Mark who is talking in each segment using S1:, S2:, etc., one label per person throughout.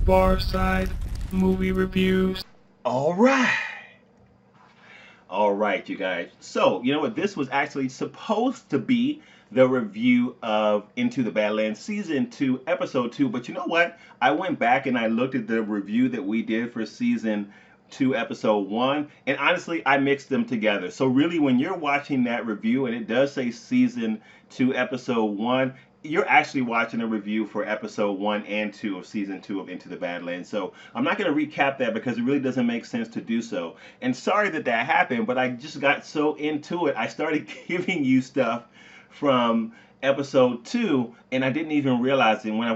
S1: Bar Side Movie Reviews.
S2: All right. All right, you guys. So, you know what? This was actually supposed to be the review of Into the Badlands Season 2, Episode 2. But you know what? I went back and I looked at the review that we did for Season 2, Episode 1. And honestly, I mixed them together. So, really, when you're watching that review and it does say Season 2, Episode 1, you're actually watching a review for episode 1 and 2 of season 2 of Into the Badlands. So I'm not going to recap that because it really doesn't make sense to do so. And sorry that that happened, but I just got so into it. I started giving you stuff from episode 2 and I didn't even realize it. When I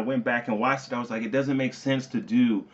S2: went back and watched it, I was like, it doesn't make sense to do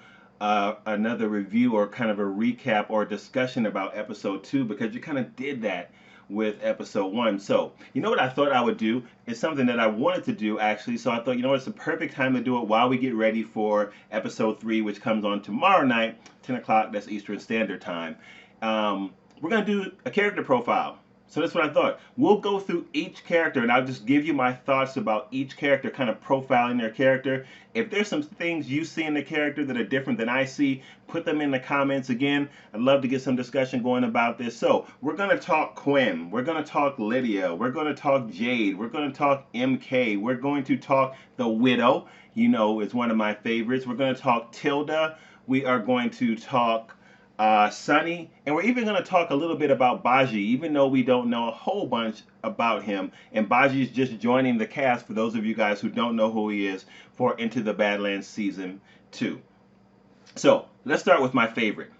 S2: another review or kind of a recap or discussion about episode 2 because you kind of did that with episode 1. So, you know what I thought I would do? It's something that I wanted to do actually. So I thought, you know what, it's the perfect time to do it while we get ready for episode 3, which comes on tomorrow night, 10 o'clock, that's Eastern Standard Time. We're going to do a character profile. So that's what I thought. We'll go through each character and I'll just give you my thoughts about each character, kind of profiling their character. If there's some things you see in the character that are different than I see, put them in the comments again. I'd love to get some discussion going about this. So we're going to talk Quinn. We're going to talk Lydia. We're going to talk Jade. We're going to talk MK. We're going to talk the Widow. You know, it's one of my favorites. We're going to talk Tilda. We are going to talk Sunny, and we're even going to talk a little bit about Bajie, even though we don't know a whole bunch about him. And Bajie is just joining the cast for those of you guys who don't know who he is for Into the Badlands Season 2. So let's start with my favorite,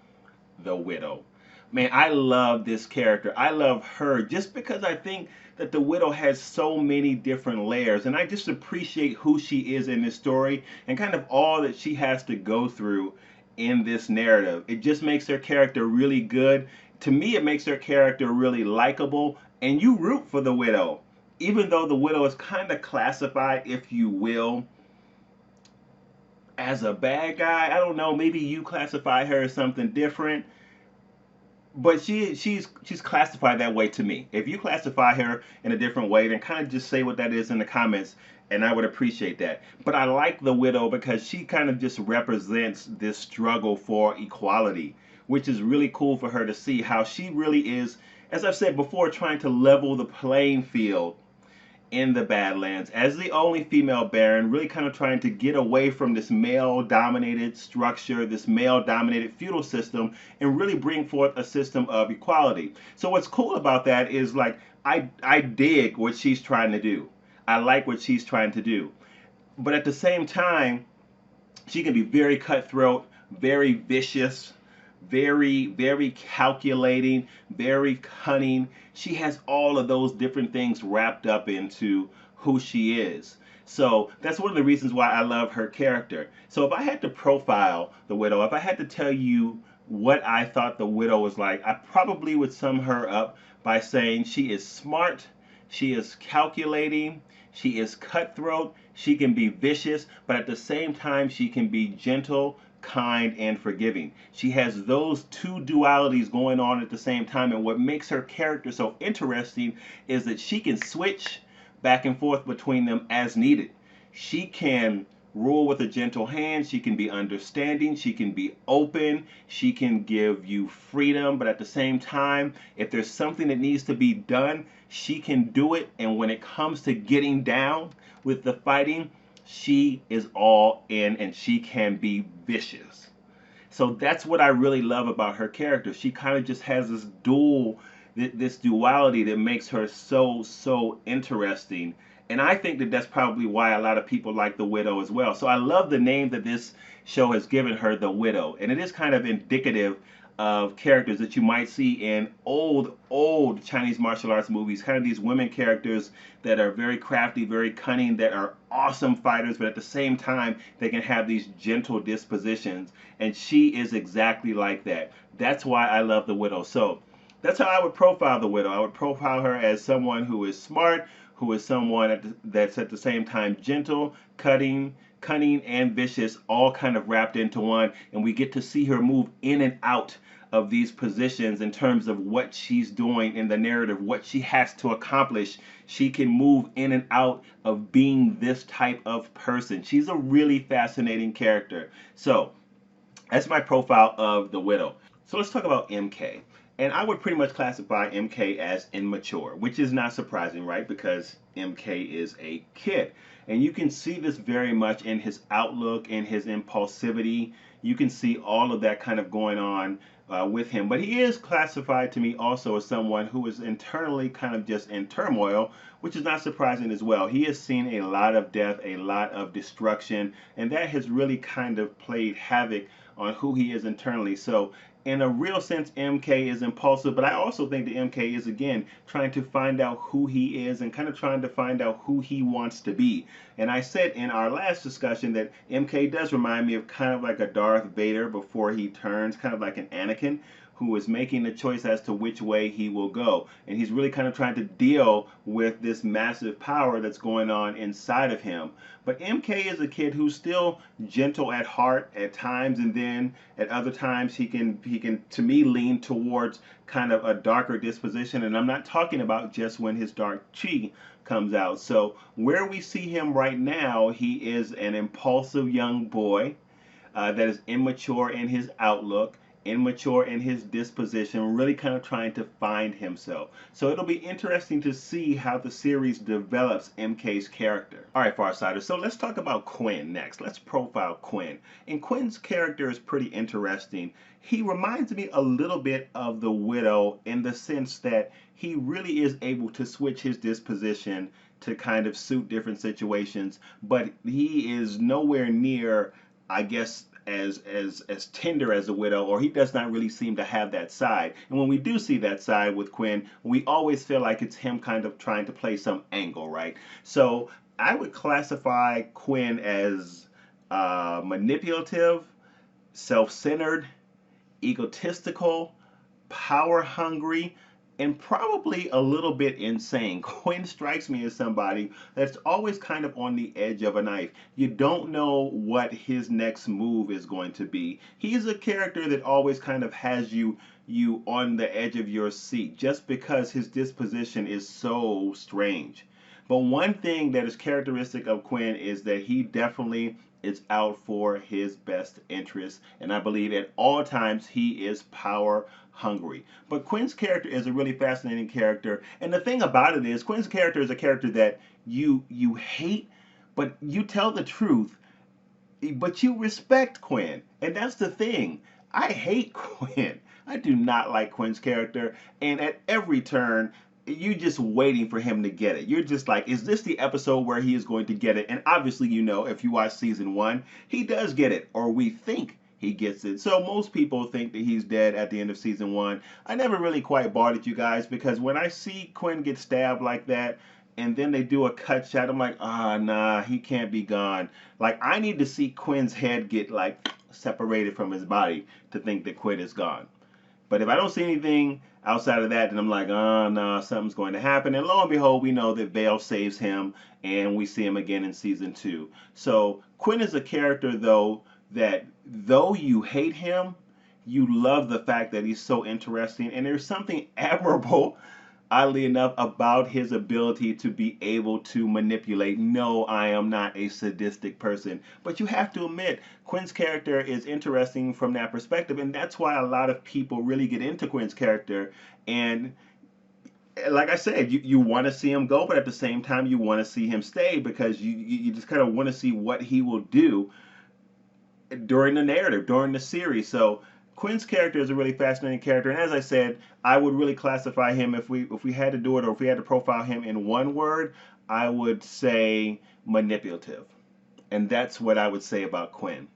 S2: the Widow. Man, I love this character. I love her just because I think that the Widow has so many different layers, and I just appreciate who she is in this story and kind of all that she has to go through in this narrative. It just makes her character really good. To me, it makes her character really likable, and you root for the Widow. Even though the Widow is kind of classified, if you will, as a bad guy. I don't know, maybe you classify her as something different, but she's classified that way to me. If you classify her in a different way, then kind of just say what that is in the comments, and I would appreciate that. But I like the Widow because she kind of just represents this struggle for equality, which is really cool for her to see how she really is, as I've said before, trying to level the playing field in the Badlands as the only female Baron, really kind of trying to get away from this male-dominated structure, this male-dominated feudal system, and really bring forth a system of equality. So what's cool about that is, like, I dig what she's trying to do. I like what she's trying to do. But at the same time, she can be very cutthroat, very vicious, very calculating, very cunning. She has all of those different things wrapped up into who she is. So that's one of the reasons why I love her character. So if I had to profile the Widow, if I had to tell you what I thought the Widow was like, I probably would sum her up by saying she is smart, she is calculating, she is cutthroat, she can be vicious, but at the same time she can be gentle, kind, and forgiving. She has those two dualities going on at the same time, and what makes her character so interesting is that she can switch back and forth between them as needed. She can rule with a gentle hand, she can be understanding, she can be open, she can give you freedom, but at the same time, if there's something that needs to be done, she can do it, and when it comes to getting down with the fighting, she is all in and she can be vicious. So that's what I really love about her character. She kind of just has this duality that makes her so interesting. And I think that that's probably why a lot of people like the Widow as well. So I love the name that this show has given her, the Widow. And it is kind of indicative of characters that you might see in old Chinese martial arts movies, kind of these women characters that are very crafty, very cunning, that are awesome fighters, but at the same time they can have these gentle dispositions, and she is exactly like that. That's why I love the Widow. So that's how I would profile the Widow. I would profile her as someone who is smart, who is someone that's at the same time gentle, cutting, cunning and vicious, all kind of wrapped into one, and we get to see her move in and out of these positions in terms of what she's doing in the narrative, what she has to accomplish. She can move in and out of being this type of person. She's a really fascinating character. So that's my profile of the Widow. So let's talk about MK. And I would pretty much classify MK as immature, which is not surprising, right? Because MK is a kid. And you can see this very much in his outlook, in his impulsivity. You can see all of that kind of going on with him. But he is classified to me also as someone who is internally kind of just in turmoil, which is not surprising as well. He has seen a lot of death, a lot of destruction, and that has really kind of played havoc on who he is internally. So in a real sense, MK is impulsive, but I also think that MK is, again, trying to find out who he is and kind of trying to find out who he wants to be. And I said in our last discussion that MK does remind me of kind of like a Darth Vader before he turns, kind of like an Anakin, who is making the choice as to which way he will go. And he's really kind of trying to deal with this massive power that's going on inside of him. But MK is a kid who's still gentle at heart at times, and then at other times he can to me lean towards kind of a darker disposition. And I'm not talking about just when his dark chi comes out. So where we see him right now, he is an impulsive young boy that is immature in his outlook, immature in his disposition, really kind of trying to find himself. So it'll be interesting to see how the series develops MK's character. All right, Farsiders, so let's talk about Quinn next. Let's profile Quinn. And Quinn's character is pretty interesting. He reminds me a little bit of the Widow in the sense that he really is able to switch his disposition to kind of suit different situations, but he is nowhere near, I guess, as tender as a Widow, or he does not really seem to have that side. And when we do see that side with Quinn, we always feel like it's him kind of trying to play some angle, right? So I would classify Quinn as manipulative, self-centered, egotistical, power hungry, and probably a little bit insane. Quinn strikes me as somebody that's always kind of on the edge of a knife. You don't know what his next move is going to be. He's a character that always kind of has you on the edge of your seat just because his disposition is so strange. But one thing that is characteristic of Quinn is that he definitely is out for his best interest, and I believe at all times he is power hungry. But Quinn's character is a really fascinating character, and the thing about it is Quinn's character is a character that you hate, but you tell the truth, but you respect Quinn. And that's the thing. I hate Quinn. I do not like Quinn's character, and at every turn you're just waiting for him to get it. You're just like, is this the episode where he is going to get it? And obviously, you know, if you watch season 1, he does get it, or we think he gets it. So most people think that he's dead at the end of season 1. I never really quite bought it, you guys, because when I see Quinn get stabbed like that, and then they do a cut shot, I'm like, nah, he can't be gone. Like, I need to see Quinn's head get, like, separated from his body to think that Quinn is gone. But if I don't see anything outside of that, then I'm like, no, something's going to happen. And lo and behold, we know that Vale saves him, and we see him again in season 2. So Quinn is a character, though, that though you hate him, you love the fact that he's so interesting. And there's something admirable, oddly enough, about his ability to be able to manipulate. No, I am not a sadistic person. But you have to admit, Quinn's character is interesting from that perspective, and that's why a lot of people really get into Quinn's character. And like I said, you want to see him go, but at the same time, you want to see him stay because you just kind of want to see what he will do during the narrative, during the series. So Quinn's character is a really fascinating character, and as I said, I would really classify him, if we had to do it, or if we had to profile him in one word, I would say manipulative. And that's what I would say about Quinn.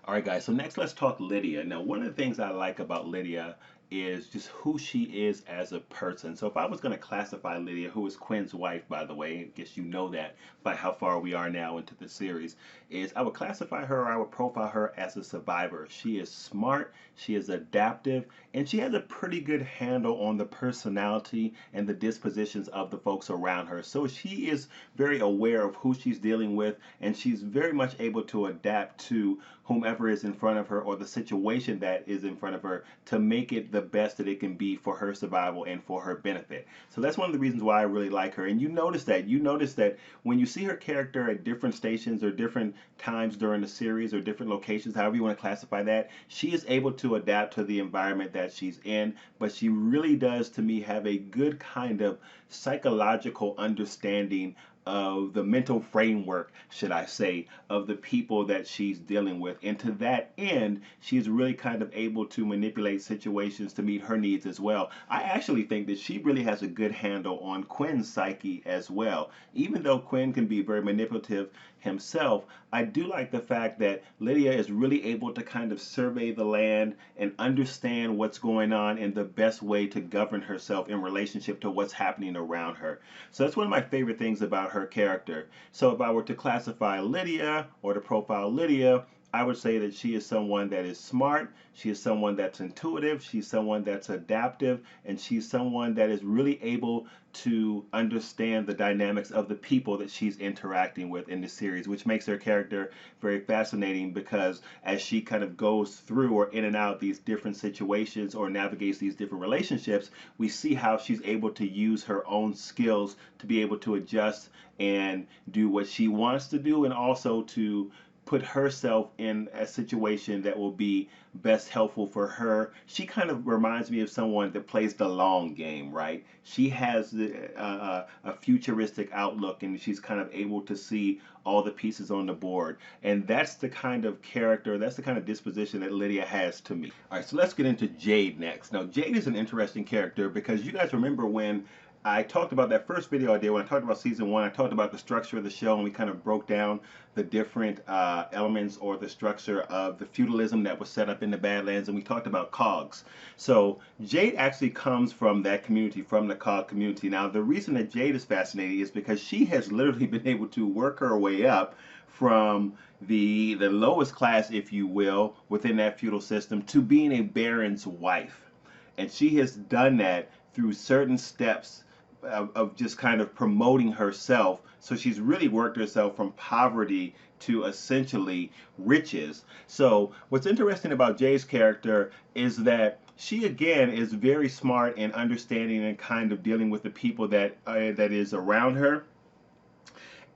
S2: All right, guys, so next let's talk Lydia. Now, one of the things I like about Lydia is just who she is as a person. So if I was going to classify Lydia, who is Quinn's wife, by the way, I guess you know that by how far we are now into the series, is I would classify her, or I would profile her as a survivor. She is smart, she is adaptive, and she has a pretty good handle on the personality and the dispositions of the folks around her. So she is very aware of who she's dealing with, and she's very much able to adapt to whomever is in front of her or the situation that is in front of her to make it the best that it can be for her survival and for her benefit. So that's one of the reasons why I really like her. And you notice that. You notice that when you see her character at different stations or different times during the series or different locations, however you want to classify that, she is able to adapt to the environment that she's in, but she really does, to me, have a good kind of psychological understanding of the mental framework, should I say, of the people that she's dealing with. And to that end, she's really kind of able to manipulate situations to meet her needs as well. I actually think that she really has a good handle on Quinn's psyche as well. Even though Quinn can be very manipulative himself, I do like the fact that Lydia is really able to kind of survey the land and understand what's going on and the best way to govern herself in relationship to what's happening around her. So that's one of my favorite things about her character. So if I were to classify Lydia or to profile Lydia, I would say that she is someone that is smart, she is someone that's intuitive, she's someone that's adaptive, and she's someone that is really able to understand the dynamics of the people that she's interacting with in the series, which makes her character very fascinating because as she kind of goes through or in and out these different situations or navigates these different relationships, we see how she's able to use her own skills to be able to adjust and do what she wants to do, and also to put herself in a situation that will be best helpful for her. She kind of reminds me of someone that plays the long game, right? She has a futuristic outlook, and she's kind of able to see all the pieces on the board. And that's the kind of character, that's the kind of disposition that Lydia has to me. All right, so let's get into Jade next. Now, Jade is an interesting character because you guys remember when I talked about that first video I did when I talked about season 1. I talked about the structure of the show, and we kind of broke down the different elements or the structure of the feudalism that was set up in the Badlands, and we talked about cogs. So Jade actually comes from that community, from the cog community. Now, the reason that Jade is fascinating is because she has literally been able to work her way up from the lowest class, if you will, within that feudal system to being a baron's wife. And she has done that through certain steps of just kind of promoting herself. So she's really worked herself from poverty to essentially riches. So what's interesting about Jay's character is that she again is very smart in understanding and kind of dealing with the people that is around her.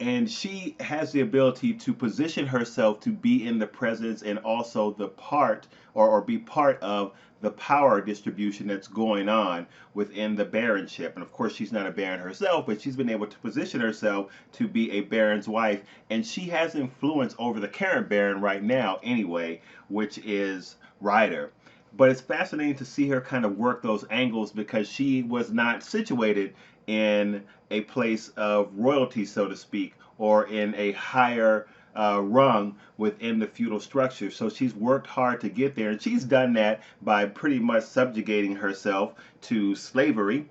S2: And she has the ability to position herself to be in the presence and also the part or be part of the power distribution that's going on within the baronship. And of course, she's not a baron herself, but she's been able to position herself to be a baron's wife. And she has influence over the current baron right now anyway, which is Ryder. But it's fascinating to see her kind of work those angles because she was not situated in a place of royalty, so to speak, or in a higher rung within the feudal structure. So she's worked hard to get there, and she's done that by pretty much subjugating herself to slavery.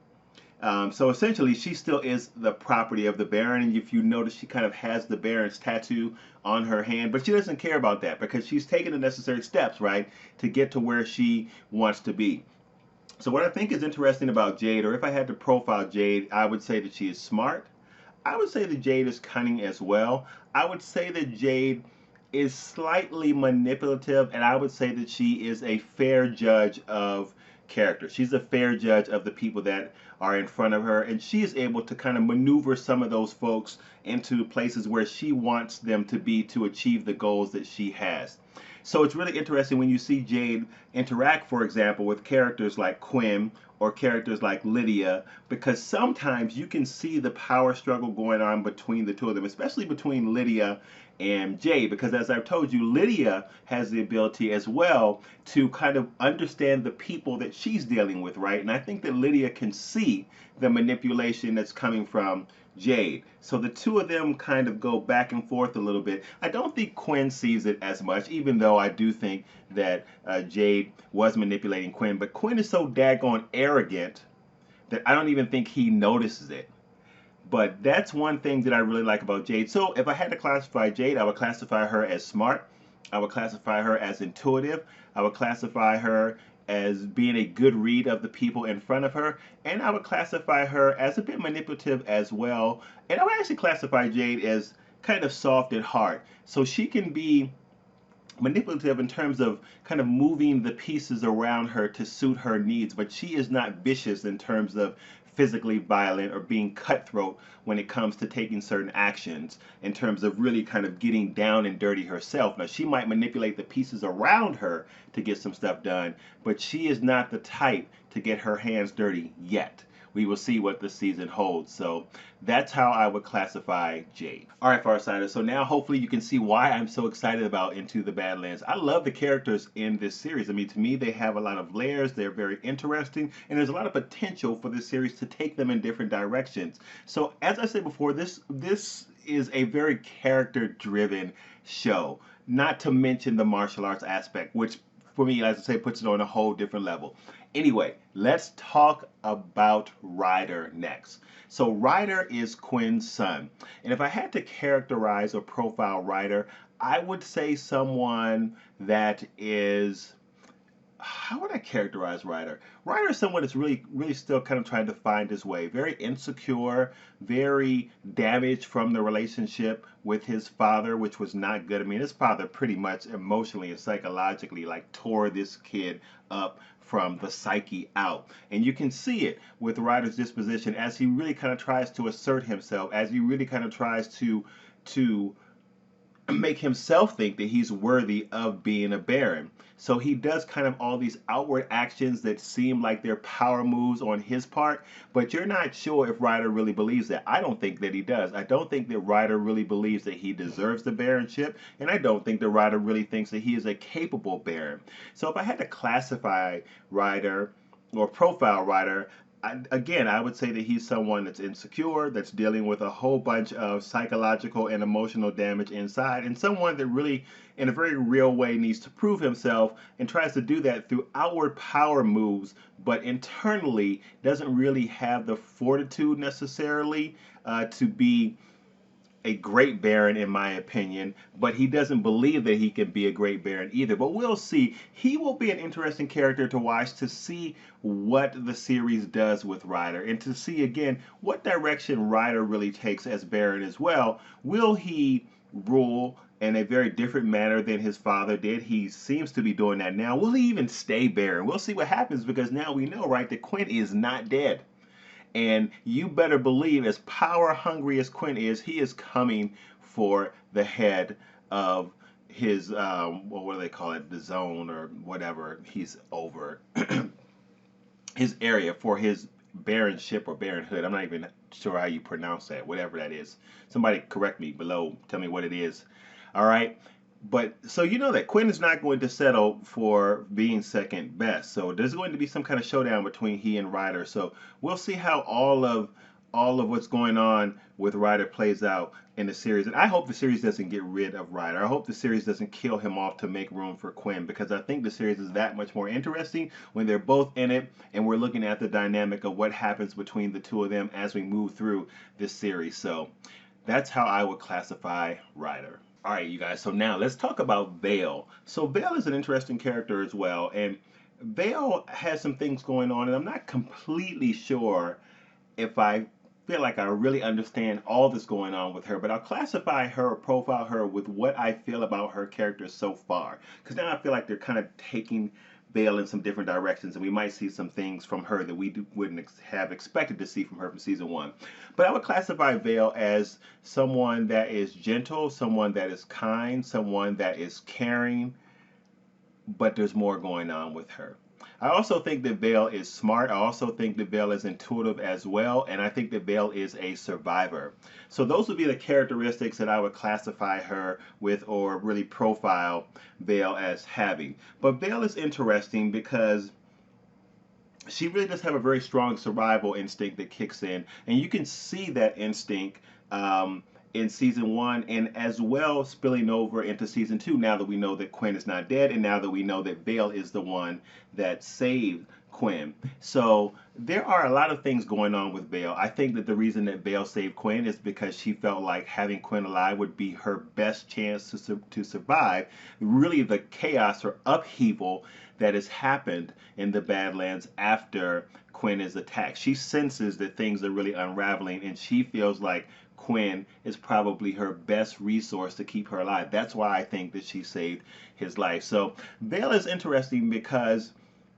S2: So essentially, she still is the property of the Baron, and if you notice, she kind of has the Baron's tattoo on her hand, but she doesn't care about that because she's taken the necessary steps, right, to get to where she wants to be. So what I think is interesting about Jade, or if I had to profile Jade, I would say that she is smart. I would say that Jade is cunning as well. I would say that Jade is slightly manipulative, and I would say that she is a fair judge of character. She's a fair judge of the people that are in front of her, and she is able to kind of maneuver some of those folks into places where she wants them to be to achieve the goals that she has. So it's really interesting when you see Jade interact, for example, with characters like Quinn or characters like Lydia, because sometimes you can see the power struggle going on between the two of them, especially between Lydia and Jade, because as I've told you, Lydia has the ability as well to kind of understand the people that she's dealing with, right? And I think that Lydia can see the manipulation that's coming from Jade. So the two of them kind of go back and forth a little bit. I don't think Quinn sees it as much, even though I do think that Jade was manipulating Quinn. But Quinn is so daggone arrogant that I don't even think he notices it. But that's one thing that I really like about Jade. So if I had to classify Jade, I would classify her as smart. I would classify her as intuitive. I would classify her as being a good read of the people in front of her. And I would classify her as a bit manipulative as well. And I would actually classify Jade as kind of soft at heart. So she can be manipulative in terms of kind of moving the pieces around her to suit her needs, but she is not vicious in terms of physically violent or being cutthroat when it comes to taking certain actions in terms of really kind of getting down and dirty herself. Now, she might manipulate the pieces around her to get some stuff done, but she is not the type to get her hands dirty yet. We will see what the season holds. So that's how I would classify Jade. All right, Farsiders. So now hopefully you can see why I'm so excited about Into the Badlands. I love the characters in this series. I mean, to me, they have a lot of layers. They're very interesting, and there's a lot of potential for this series to take them in different directions. So as I said before, this is a very character-driven show. Not to mention the martial arts aspect, which for me, as I say, puts it on a whole different level. Anyway, let's talk about Ryder next. So Ryder is Quinn's son. And if I had to characterize or profile Ryder, I would say someone that is, how would I characterize Ryder? Ryder is someone that's really still kind of trying to find his way. Very insecure, very damaged from the relationship with his father, which was not good. I mean, his father pretty much emotionally and psychologically like tore this kid up from the psyche out. And you can see it with Ryder's disposition as he really kind of tries to assert himself, as he really kind of tries to make himself think that he's worthy of being a baron. So he does kind of all these outward actions that seem like they're power moves on his part, but you're not sure if Ryder really believes that. I don't think that he does. I don't think that Ryder really believes that he deserves the baronship, and I don't think that Ryder really thinks that he is a capable baron. So if I had to classify Ryder or profile Ryder, again, I would say that he's someone that's insecure, that's dealing with a whole bunch of psychological and emotional damage inside, and someone that really, in a very real way, needs to prove himself and tries to do that through outward power moves, but internally doesn't really have the fortitude necessarily to be a great baron, in my opinion, but he doesn't believe that he can be a great baron either. But we'll see. He will be an interesting character to watch, to see what the series does with Ryder, and to see again what direction Ryder really takes as baron as well. Will he rule in a very different manner than his father did? He seems to be doing that now. Will he even stay baron? We'll see what happens, because now we know, right, that Quinn is not dead. And you better believe, as power hungry as Quinn is, he is coming for the head of his, well, what do they call it, the zone or whatever he's over, his area, for his baronship or baronhood. I'm not even sure how you pronounce that, whatever that is. Somebody correct me below, tell me what it is. All right. But so you know that Quinn is not going to settle for being second best. So there's going to be some kind of showdown between he and Ryder. So we'll see how all of what's going on with Ryder plays out in the series. And I hope the series doesn't get rid of Ryder. I hope the series doesn't kill him off to make room for Quinn, because I think the series is that much more interesting when they're both in it and we're looking at the dynamic of what happens between the two of them as we move through this series. So that's how I would classify Ryder. All right, you guys, so now let's talk about Vale. So Vale is an interesting character as well, and Vale has some things going on, and I'm not completely sure if I feel like I really understand all that's going on with her, but I'll classify her or profile her with what I feel about her character so far, because now I feel like they're kind of taking Vale in some different directions, and we might see some things from her that we wouldn't have expected to see from her from season 1. But I would classify Vale as someone that is gentle, someone that is kind, someone that is caring, but there's more going on with her. I also think that Vale is smart. I also think that Vale is intuitive as well, and I think that Vale is a survivor. So those would be the characteristics that I would classify her with, or really profile Vale as having. But Vale is interesting because she really does have a very strong survival instinct that kicks in, and you can see that instinct in season one, and as well spilling over into season two. Now that we know that Quinn is not dead, and now that we know that Vale is the one that saved Quinn, so there are a lot of things going on with Vale. I think that the reason that Vale saved Quinn is because she felt like having Quinn alive would be her best chance to survive really the chaos or upheaval that has happened in the Badlands after Quinn is attacked. She senses that things are really unraveling, and she feels like Quinn is probably her best resource to keep her alive. That's why I think that she saved his life. So Vale is interesting because,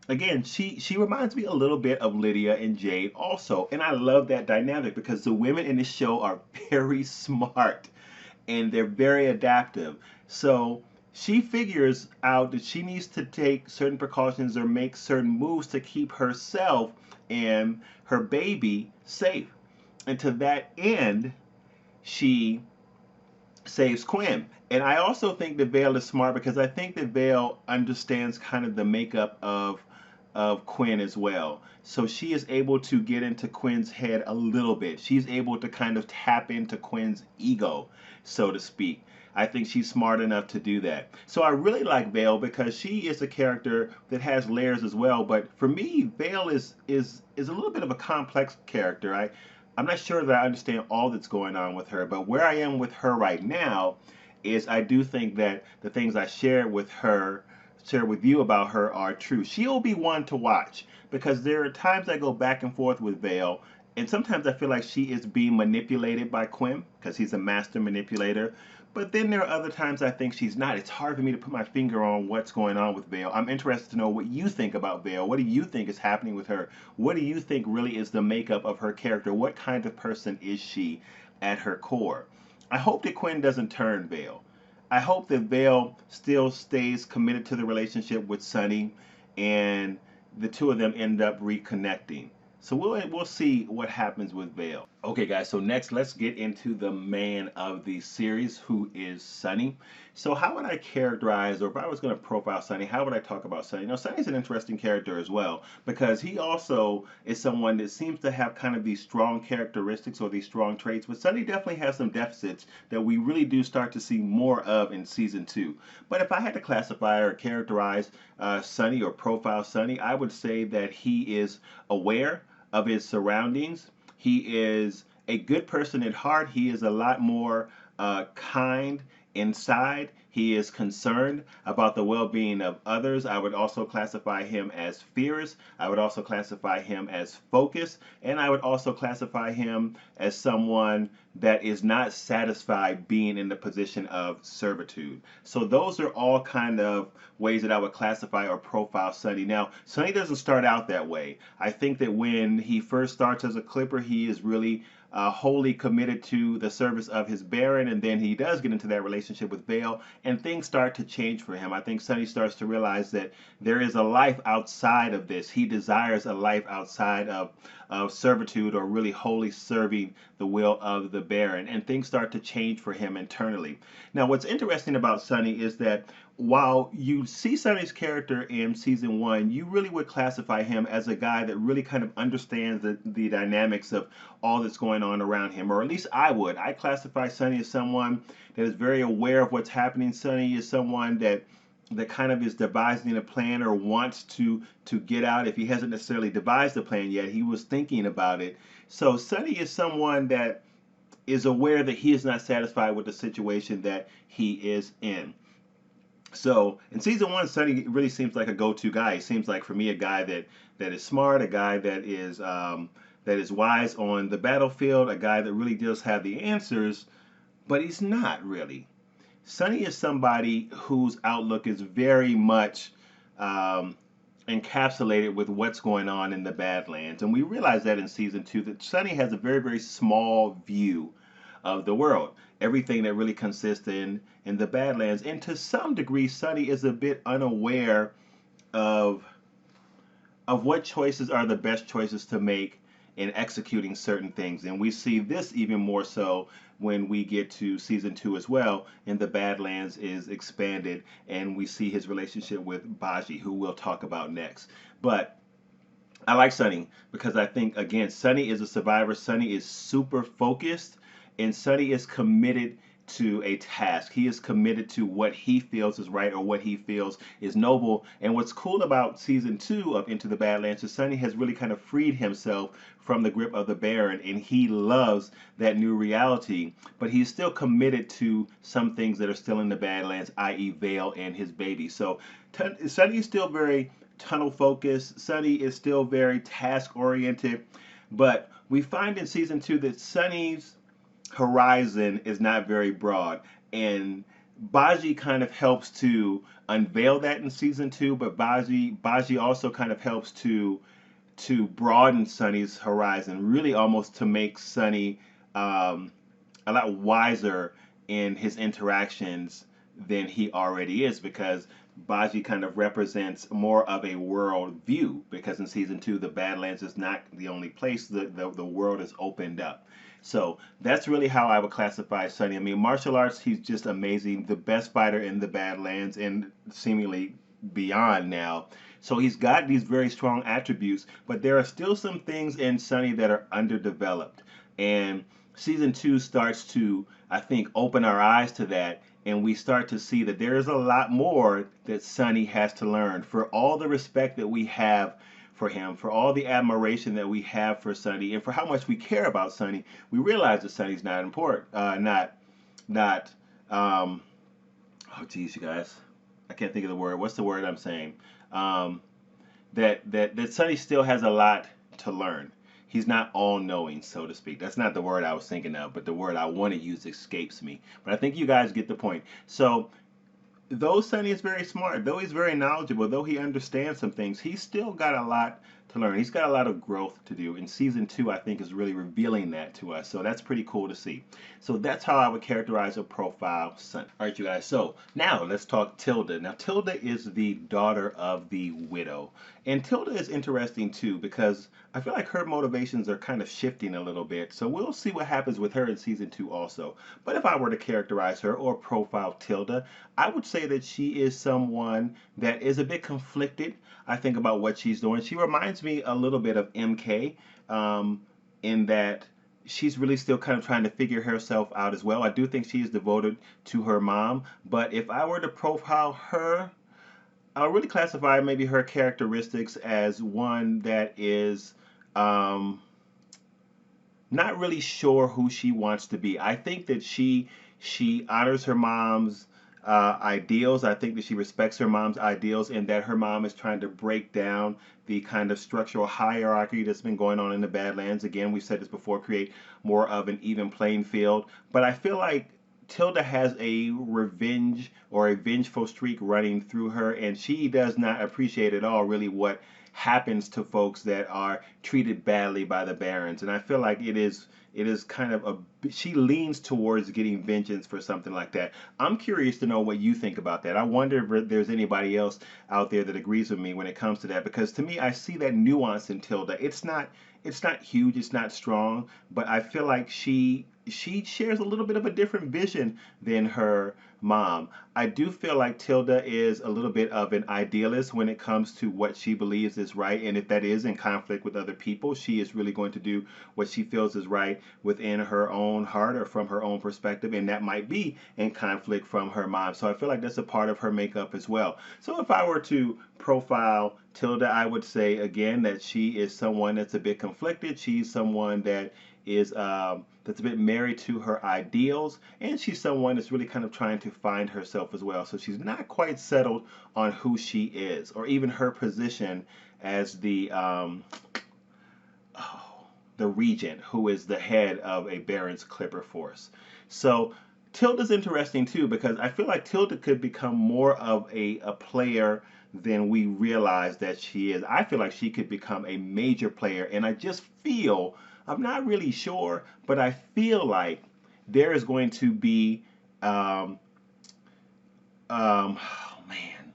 S2: again, she reminds me a little bit of Lydia and Jade also, and I love that dynamic because the women in this show are very smart and they're very adaptive. So she figures out that she needs to take certain precautions or make certain moves to keep herself and her baby safe. And to that end, she saves Quinn. And I also think that Vale is smart because I think that Vale understands kind of the makeup of Quinn as well. So she is able to get into Quinn's head a little bit. She's able to kind of tap into Quinn's ego, so to speak. I think she's smart enough to do that. So I really like Vale because she is a character that has layers as well. But for me, Vale is a little bit of a complex character. I'm not sure that I understand all that's going on with her, but where I am with her right now is I do think that the things I shared with her, share with you about her are true. She'll be one to watch because there are times I go back and forth with Vale, and sometimes I feel like she is being manipulated by Quinn because he's a master manipulator. But then there are other times I think she's not. It's hard for me to put my finger on what's going on with Vale. I'm interested to know what you think about Vale. What do you think is happening with her? What do you think really is the makeup of her character? What kind of person is she at her core? I hope that Quinn doesn't turn Vale. I hope that Vale still stays committed to the relationship with Sonny, and the two of them end up reconnecting. So we'll see what happens with Vale. Okay, guys. So next, let's get into the man of the series, who is Sonny. So how would I characterize, or if I was going to profile Sonny, how would I talk about Sonny? Now, Sonny's an interesting character as well because he also is someone that seems to have kind of these strong characteristics or these strong traits, but Sonny definitely has some deficits that we really do start to see more of in season two. But if I had to classify or characterize Sonny or profile Sonny, I would say that he is aware of his surroundings. He is a good person at heart. He is a lot more kind inside. He is concerned about the well-being of others. I would also classify him as fierce. I would also classify him as focused. And I would also classify him as someone that is not satisfied being in the position of servitude. So those are all kind of ways that I would classify or profile Sonny. Now, Sonny doesn't start out that way. I think that when he first starts as a Clipper, he is really wholly committed to the service of his Baron, and then he does get into that relationship with Vale, and things start to change for him. I think Sonny starts to realize that there is a life outside of this. He desires a life outside of servitude, or really wholly serving the will of the Baron, and things start to change for him internally. Now, what's interesting about Sonny is that while you see Sonny's character in season one, you really would classify him as a guy that really kind of understands the dynamics of all that's going on around him, or at least I would. I classify Sonny as someone that is very aware of what's happening. Sonny is someone that kind of is devising a plan or wants to get out. If he hasn't necessarily devised a plan yet, he was thinking about it. So Sonny is someone that is aware that he is not satisfied with the situation that he is in. So in season one, Sonny really seems like a go-to guy. He seems like, for me, a guy that is smart, a guy that is wise on the battlefield, a guy that really does have the answers, but he's not really. Sonny is somebody whose outlook is very much encapsulated with what's going on in the Badlands, and we realize that in season two, that Sonny has a very, very small view of the world. Everything that really consists in the Badlands, and to some degree, Sonny is a bit unaware of of what choices are the best choices to make in executing certain things. And we see this even more so when we get to season 2 as well, and the Badlands is expanded, and we see his relationship with Bajie, who we'll talk about next. But I like Sunny because I think, again, Sunny is a survivor. Sunny is super focused, and Sunny is committed to a task. He is committed to what he feels is right or what he feels is noble. And what's cool about season 2 of Into the Badlands is Sunny has really kind of freed himself from the grip of the Baron, and he loves that new reality. But he's still committed to some things that are still in the Badlands, i.e., Vale and his baby. So Sunny is still very tunnel focused. Sunny is still very task oriented, but we find in season 2 that Sunny's horizon is not very broad, and Bajie kind of helps to unveil that in season 2. But Bajie also kind of helps to broaden Sunny's horizon, really almost to make Sunny a lot wiser in his interactions than he already is, because Bajie kind of represents more of a world view, because in season 2 the Badlands is not the only place, the world is opened up. So that's really how I would classify Sunny. I mean, martial arts, he's just amazing, the best fighter in the Badlands and seemingly beyond now. So he's got these very strong attributes, but there are still some things in Sunny that are underdeveloped. And season 2 starts to, I think, open our eyes to that, and we start to see that there is a lot more that Sunny has to learn. For all the respect that we have for him, for all the admiration that we have for Sunny, and for how much we care about Sunny, we realize that Sunny's not important. Not. Oh, geez, you guys, I can't think of the word. What's the word I'm saying? That Sunny still has a lot to learn. He's not all knowing, so to speak. That's not the word I was thinking of, but the word I want to use escapes me. But I think you guys get the point. So though Sunny is very smart, though he's very knowledgeable, though he understands some things, he's still got a lot to learn. He's got a lot of growth to do. And season 2, I think, is really revealing that to us. So that's pretty cool to see. So that's how I would characterize a profile Sunny. All right, you guys. So now let's talk Tilda. Now, Tilda is the daughter of the widow. And Tilda is interesting too, because I feel like her motivations are kind of shifting a little bit. So we'll see what happens with her in season 2 also. But if I were to characterize her or profile Tilda, I would say that she is someone that is a bit conflicted, I think, about what she's doing. She reminds me a little bit of MK, in that she's really still kind of trying to figure herself out as well. I do think she is devoted to her mom, but if I were to profile her, I'll really classify maybe her characteristics as one that is not really sure who she wants to be. I think that she honors her mom's ideals. I think that she respects her mom's ideals, and that her mom is trying to break down the kind of structural hierarchy that's been going on in the Badlands. Again, we've said this before, create more of an even playing field. But I feel like Tilda has a revenge or a vengeful streak running through her, and she does not appreciate at all really what happens to folks that are treated badly by the barons. And I feel like it is kind of she leans towards getting vengeance for something like that. I'm curious to know what you think about that. I wonder if there's anybody else out there that agrees with me when it comes to that, because to me I see that nuance in Tilda. It's not huge, it's not strong, but I feel like she shares a little bit of a different vision than her mom. I do feel like Tilda is a little bit of an idealist when it comes to what she believes is right, and if that is in conflict with other people, she is really going to do what she feels is right within her own heart or from her own perspective, and that might be in conflict from her mom. So I feel like that's a part of her makeup as well. So if I were to profile Tilda, I would say again that she is someone that's a bit conflicted. She's someone that is that's a bit married to her ideals, and she's someone that's really kind of trying to find herself as well. So she's not quite settled on who she is, or even her position as the regent, who is the head of a Baron's Clipper force. So Tilda's interesting too, because I feel like Tilda could become more of a player than we realize that she is. I feel like she could become a major player, and I just feel, I'm not really sure, but I feel like there is going to be, oh man,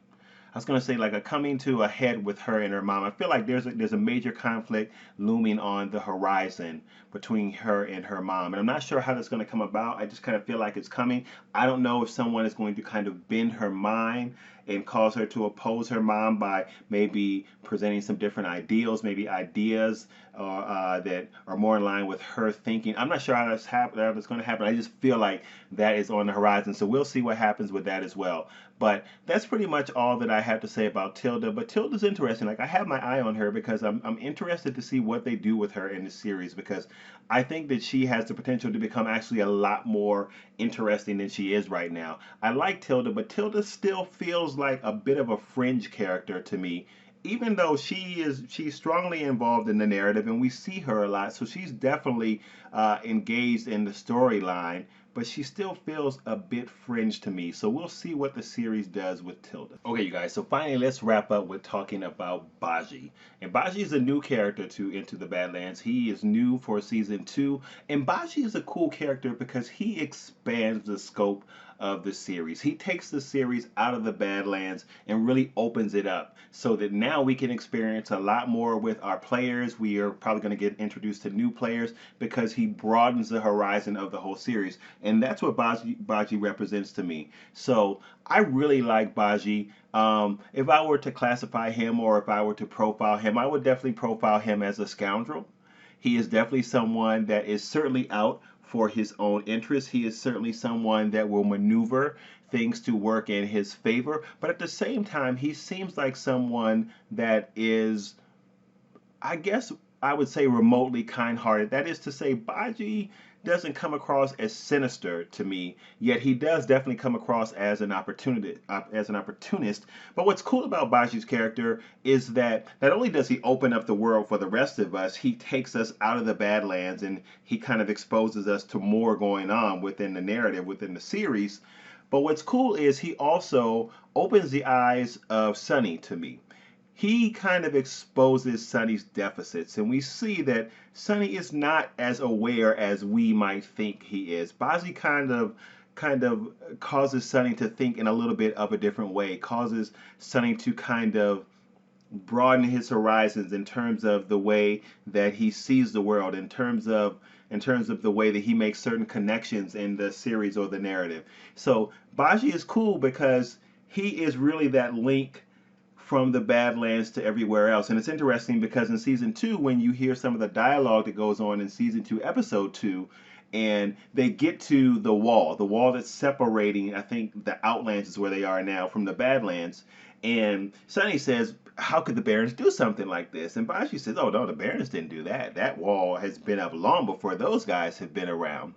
S2: I was gonna say like a coming to a head with her and her mom. I feel like there's a major conflict looming on the horizon between her and her mom, and I'm not sure how that's gonna come about. I just kind of feel like it's coming. I don't know if someone is going to kind of bend her mind and cause her to oppose her mom by maybe presenting some different ideals, maybe ideas that are more in line with her thinking. I'm not sure how that's going to happen. I just feel like that is on the horizon. So we'll see what happens with that as well. But that's pretty much all that I have to say about Tilda. But Tilda's interesting. Like I have my eye on her because I'm interested to see what they do with her in the series because I think that she has the potential to become actually a lot more interesting than she is right now. I like Tilda, but Tilda still feels like a bit of a fringe character to me. Even though she's strongly involved in the narrative and we see her a lot, so she's definitely engaged in the storyline, but she still feels a bit fringe to me. So we'll see what the series does with Tilda. Okay, you guys, so finally let's wrap up with talking about Bajie. And Bajie is a new character to Into the Badlands. He is new for season 2, and Bajie is a cool character because he expands the scope of the series. He takes the series out of the Badlands and really opens it up so that now we can experience a lot more with our players. We are probably going to get introduced to new players because he broadens the horizon of the whole series. And that's what Bajie represents to me. So I really like Bajie. If I were to classify him or if I were to profile him, I would definitely profile him as a scoundrel. He is definitely someone that is certainly out for his own interests. He is certainly someone that will maneuver things to work in his favor. But at the same time, he seems like someone that is, I guess I would say, remotely kind-hearted. That is to say, Bajie doesn't come across as sinister to me, yet he does definitely come across as an opportunist. But what's cool about Bajie's character is that not only does he open up the world for the rest of us, he takes us out of the Badlands and he kind of exposes us to more going on within the narrative, within the series. But what's cool is he also opens the eyes of Sunny to me. He kind of exposes Sunny's deficits, and we see that Sunny is not as aware as we might think he is. Bajie kind of causes Sunny to think in a little bit of a different way, causes Sunny to kind of broaden his horizons in terms of the way that he sees the world, in terms of the way that he makes certain connections in the series or the narrative. So Bajie is cool because he is really that link from the Badlands to everywhere else. And it's interesting because in season 2, when you hear some of the dialogue that goes on in season 2, episode 2, and they get to the wall that's separating, I think the Outlands is where they are now, from the Badlands. And Sunny says, how could the Barons do something like this? And Bajie says, oh no, the Barons didn't do that. That wall has been up long before those guys have been around.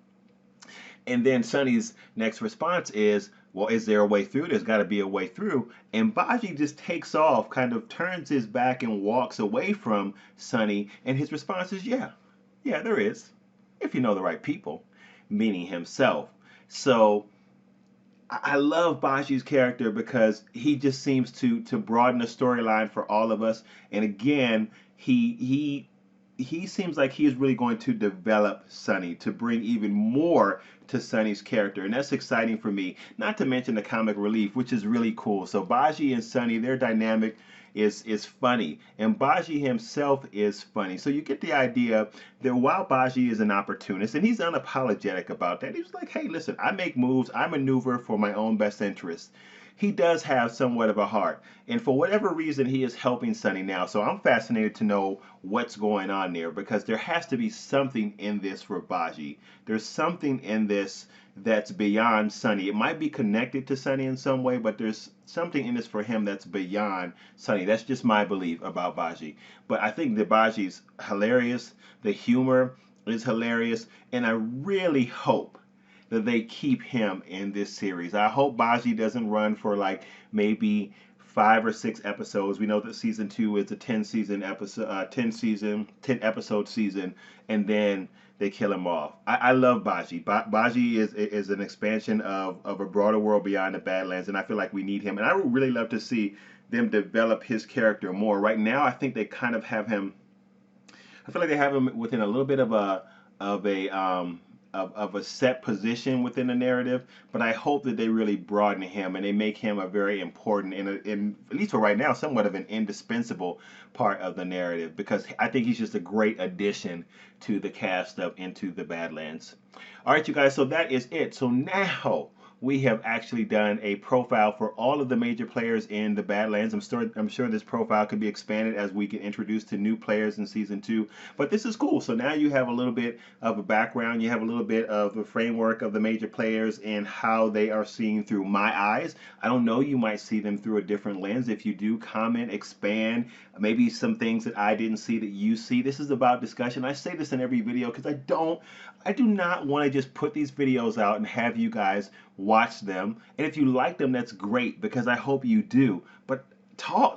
S2: And then Sunny's next response is, well, is there a way through? There's got to be a way through. And Bajie just takes off, kind of turns his back and walks away from Sunny. And his response is, yeah, there is, if you know the right people, meaning himself. So I love Bajie's character because he just seems to broaden the storyline for all of us. And again, he seems like he is really going to develop Sunny to bring even more to Sunny's character, and that's exciting for me. Not to mention the comic relief, which is really cool. So Bajie and Sunny, their dynamic is funny, and Bajie himself is funny. So you get the idea that while Bajie is an opportunist, and he's unapologetic about that, he's like, hey, listen, I make moves, I maneuver for my own best interest. He does have somewhat of a heart. And for whatever reason, he is helping Sunny now. So I'm fascinated to know what's going on there because there has to be something in this for Bajie. There's something in this that's beyond Sunny. It might be connected to Sunny in some way, but there's something in this for him that's beyond Sunny. That's just my belief about Bajie. But I think that Bajie's hilarious. The humor is hilarious. And I really hope that they keep him in this series. I hope Bajie doesn't run for like maybe 5 or 6 episodes. We know that season 2 is a 10 episode season, and then they kill him off. I love Bajie. Bajie is an expansion of a broader world beyond the Badlands, and I feel like we need him. And I would really love to see them develop his character more. Right now, I think they kind of have him. I feel like they have him within a little bit of a of a set position within the narrative, but I hope that they really broaden him and they make him a very important, in at least for right now, somewhat of an indispensable part of the narrative, because I think he's just a great addition to the cast of Into the Badlands. All right, you guys, so that is it. So now we have actually done a profile for all of the major players in the Badlands. I'm sure this profile could be expanded as we get introduced to new players in season 2. But this is cool. So now you have a little bit of a background. You have a little bit of the framework of the major players and how they are seen through my eyes. I don't know. You might see them through a different lens. If you do, comment, expand. Maybe some things that I didn't see that you see. This is about discussion. I say this in every video because I do not want to just put these videos out and have you guys watch them. And if you like them, that's great, because I hope you do. But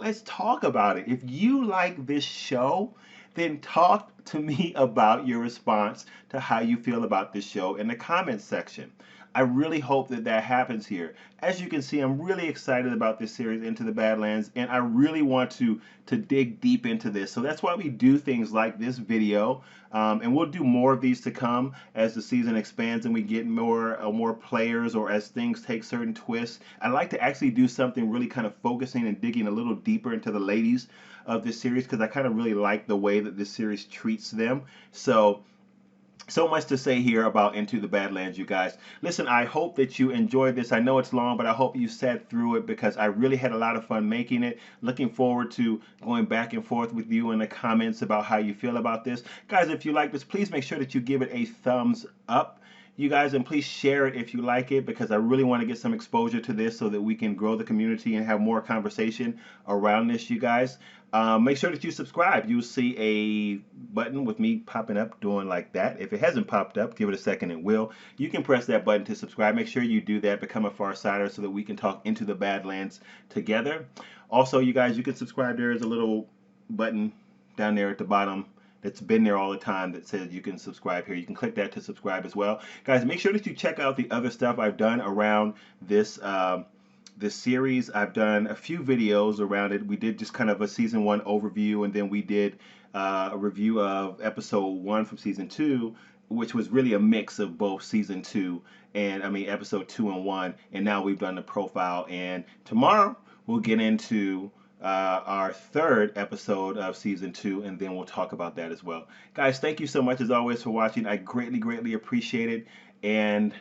S2: let's talk about it. If you like this show, then talk to me about your response to how you feel about this show in the comments section. I really hope that that happens here. As you can see, I'm really excited about this series, Into the Badlands, and I really want to dig deep into this. So that's why we do things like this video, and we'll do more of these to come as the season expands and we get more players, or as things take certain twists. I'd like to actually do something really kind of focusing and digging a little deeper into the ladies of this series, because I kind of really like the way that this series treats them. So much to say here about Into the Badlands, you guys. Listen, I hope that you enjoyed this. I know it's long, but I hope you sat through it, because I really had a lot of fun making it. Looking forward to going back and forth with you in the comments about how you feel about this. Guys, if you like this, please make sure that you give it a thumbs up, you guys, and please share it if you like it, because I really want to get some exposure to this so that we can grow the community and have more conversation around this, you guys. Make sure that you subscribe. You'll see a button with me popping up doing like that. If it hasn't popped up, give it a second, it will. You can press that button to subscribe. Make sure you do that. Become a Farsighter so that we can talk Into the Badlands together. Also, you guys, you can subscribe. There is a little button down there at the bottom that's been there all the time that says you can subscribe here. You can click that to subscribe as well. Guys, make sure that you check out the other stuff I've done around this this series. I've done a few videos around it. We did just kind of a season 1 overview, and then we did a review of episode 1 from season 2, which was really a mix of both season 2 and episode 2 and 1. And now we've done the profile, and tomorrow we'll get into our 3rd episode of season 2, and then we'll talk about that as well. Guys, thank you so much as always for watching. I greatly appreciate it, and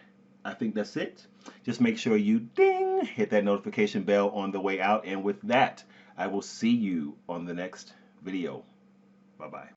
S2: I think that's it. Just make sure you ding, hit that notification bell on the way out, and with that, I will see you on the next video. Bye-bye.